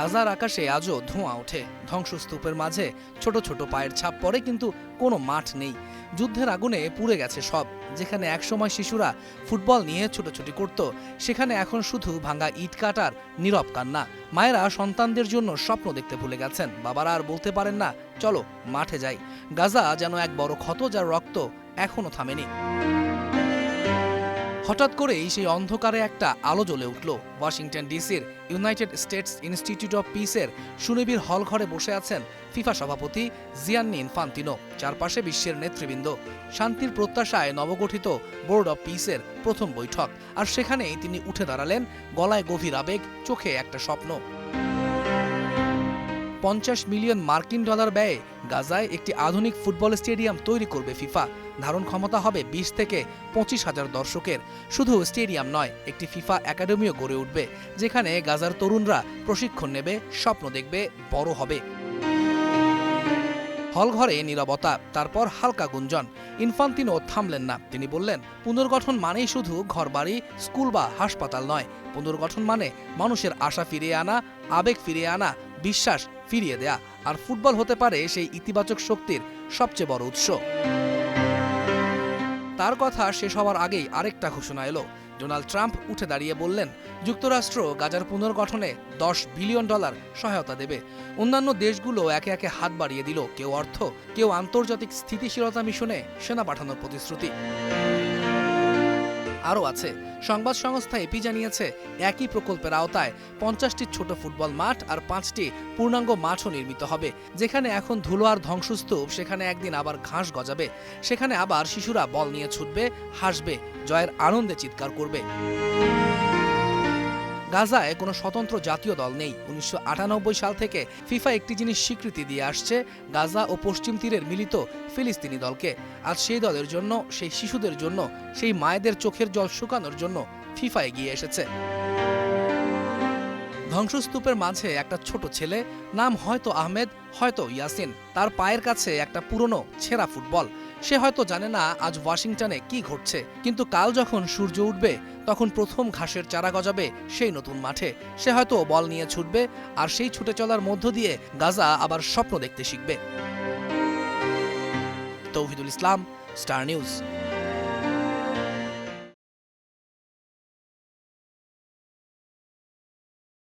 গাজার আকাশে আজও ধোঁয়া ওঠে, ধ্বংসস্তূপের মাঝে ছোট ছোট পায়ের ছাপ পড়ে, কিন্তু কোনো মাঠ নেই। যুদ্ধের আগুনে পুড়ে গেছে সব। যেখানে একসময় শিশুরা ফুটবল নিয়ে ছোটাছুটি করত, সেখানে এখন শুধু ভাঙা ইট কাটার নীরব কান্না। মায়েরা সন্তানদের জন্য স্বপ্ন দেখতে ভুলে গেছেন, বাবারা আর বলতে পারেন না চলো মাঠে যাই। গাজা যেন এক বড় ক্ষত, যার রক্ত এখনো থামেনি। হঠাৎ করেই সেই অন্ধকারে একটা আলো জ্বলে উঠল। ওয়াশিংটন ডিসির ইউনাইটেড স্টেটস ইনস্টিটিউট অব পিসের সুনিবিড় হল ঘরে বসে আছেন ফিফা সভাপতি জিয়ান্নি ইনফান্তিনো। চারপাশে বিশ্বের নেতৃবৃন্দ। শান্তির প্রত্যাশায় নবগঠিত বোর্ড অব পিসের প্রথম বৈঠক, আর সেখানেই তিনি উঠে দাঁড়ালেন, গলায় গভীর আবেগ, চোখে একটা স্বপ্ন। 50 মিলিয়ন মার্কিন ডলার ব্যয়ে গাজায় একটি আধুনিক ফুটবল স্টেডিয়াম তৈরি করবে ফিফা। ধারণ ক্ষমতা হবে 20 থেকে 25,000 দর্শকের। শুধু স্টেডিয়াম নয়, একটি ফিফা একাডেমিও গড়ে উঠবে, যেখানে গাজার তরুণরা প্রশিক্ষণ নেবে, স্বপ্ন দেখবে, বড় হবে। হলঘরে নীরবতা, তারপর হালকা গুঞ্জন। ইনফান্তিনো থামলেন না। তিনি বললেন, পুনর্গঠন মানেই শুধু ঘরবাড়ি, স্কুল বা হাসপাতাল নয়। পুনর্গঠন মানে মানুষের আশা ফিরিয়ে আনা, আবেগ ফিরিয়ে আনা, বিশ্বাস ফিরিয়ে দেয়া। আর ফুটবল হতে পারে সেই ইতিবাচক শক্তির সবচেয়ে বড় উৎস। তার কথা শেষ হওয়ার আগেই আরেকটা ঘোষণা এলো। ডোনাল্ড ট্রাম্প উঠে দাঁড়িয়ে বললেন, যুক্তরাষ্ট্র গাজার পুনর্গঠনে $10 বিলিয়ন সহায়তা দেবে। অন্যান্য দেশগুলো একে একে হাত বাড়িয়ে দিল, কেউ অর্থ, কেউ আন্তর্জাতিক স্থিতিশীলতা মিশনে সেনা পাঠানোর প্রতিশ্রুতি। আরও আছে। সংবাদ সংস্থা এপি জানিয়েছে, একই প্রকল্পের আওতায় 50টি ছোট ফুটবল মাঠ আর 5টি পূর্ণাঙ্গ মাঠও নির্মিত হবে। যেখানে এখন ধুলো আর ধ্বংসস্তূপ, সেখানে একদিন আবার ঘাস গজাবে। সেখানে আবার শিশুরা বল নিয়ে ছুটবে, হাসবে, জয়ের আনন্দে চিৎকার করবে। গাজায় কোনো স্বতন্ত্র জাতীয় দল নেই। 1998 সাল থেকে ফিফা একটি জিনিস স্বীকৃতি দিয়ে আসছে, গাজা ও পশ্চিম তীরের মিলিত ফিলিস্তিনি দলকে। আজ সেই দলের জন্য, সেই শিশুদের জন্য, সেই মায়েদের চোখের জল শুকানোর জন্য ফিফা এগিয়ে এসেছে। ধ্বংসস্তূপের মাঝে একটা ছোট ছেলে, নাম হয়তো আহমেদ, হয়তো ইয়াসিন। তার পায়ের কাছে একটা পুরনো ছেঁড়া ফুটবল। সে হয়তো জানে না আজ ওয়াশিংটনে কি ঘটছে, কিন্তু কাল যখন সূর্য উঠবে, তখন প্রথম ঘাসের চারা গজাবে সেই নতুন মাঠে। সে হয়তো বল নিয়ে ছুটবে, আর সেই ছুটে চলার মধ্য দিয়ে গাজা আবার স্বপ্ন দেখতে শিখবে। তৌহিদুল ইসলাম, স্টার নিউজ।